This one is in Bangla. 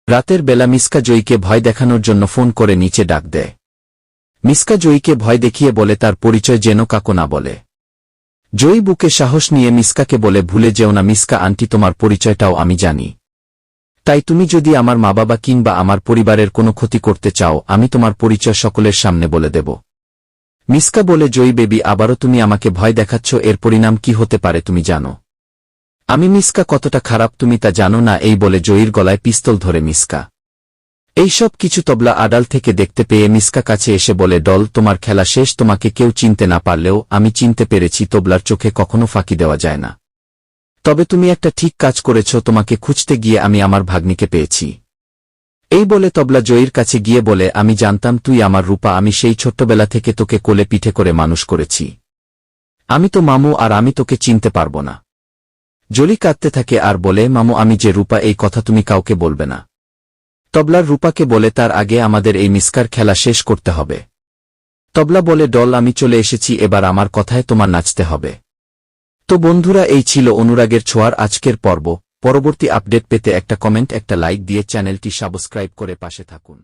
রাতের বেলা মিসকা জয়ীকে ভয় দেখানোর জন্য ফোন করে নিচে ডাক দেয়। মিসকা জয়ীকে ভয় দেখিয়ে বলে তার পরিচয় যেন কাকো না বলে। জয়ী বুকে সাহস নিয়ে মিসকাকে বলে ভুলে যেও না মিসকা আন্টি, তোমার পরিচয়টাও আমি জানি। তাই তুমি যদি আমার মা বাবা কিংবা আমার পরিবারের কোনো ক্ষতি করতে চাও, আমি তোমার পরিচয় সকলের সামনে বলে দেব। মিসকা বলে, জয়ী বেবি, আবারও তুমি আমাকে ভয় দেখাচ্ছ, এর পরিণাম কি হতে পারে তুমি জানো? আমি মিসকা কতটা খারাপ তুমি তা জানো না? এই বলে জয়ীর গলায় পিস্তল ধরে মিসকা। এইসব কিছু তবলা আড়াল থেকে দেখতে পেয়ে মিসকা কাছে এসে বলে, ডল, তোমার খেলা শেষ। তোমাকে কেউ চিনতে না পারলেও আমি চিনতে পেরেছি। তবলার চোখে কখনো ফাঁকি দেওয়া যায় না। তবে তুমি একটা ঠিক কাজ করেছ, তোমাকে খুঁজতে গিয়ে আমি আমার ভাগ্নিকে পেয়েছি। এই বলে তবলা জয়ীর কাছে গিয়ে বলে, আমি জানতাম তুই আমার রূপা, আমি সেই ছোট্টবেলা থেকে তোকে কোলে পিঠে করে মানুষ করেছি। আমি তো মামু, আর আমি তোকে চিনতে পারব না। জলি কাঁদতে থাকে আর বলে, মামু, আমি যে রূপা, এই কথা তুমি কাউকে বলবে না। তবলার রূপাকে বলে, তার আগে আমাদের এই মিসকার খেলা শেষ করতে হবে। তবলা বলে, ডল, আমি চলে এসেছি, এবার আমার কথায় তোমার নাচতে হবে। তো বন্ধুরা, এই ছিল অনুরাগের ছোঁয়ার আজকের পর্ব। পরবর্তী আপডেট পেতে একটা কমেন্ট, একটা লাইক দিয়ে চ্যানেলটি সাবস্ক্রাইব করে পাশে থাকুন।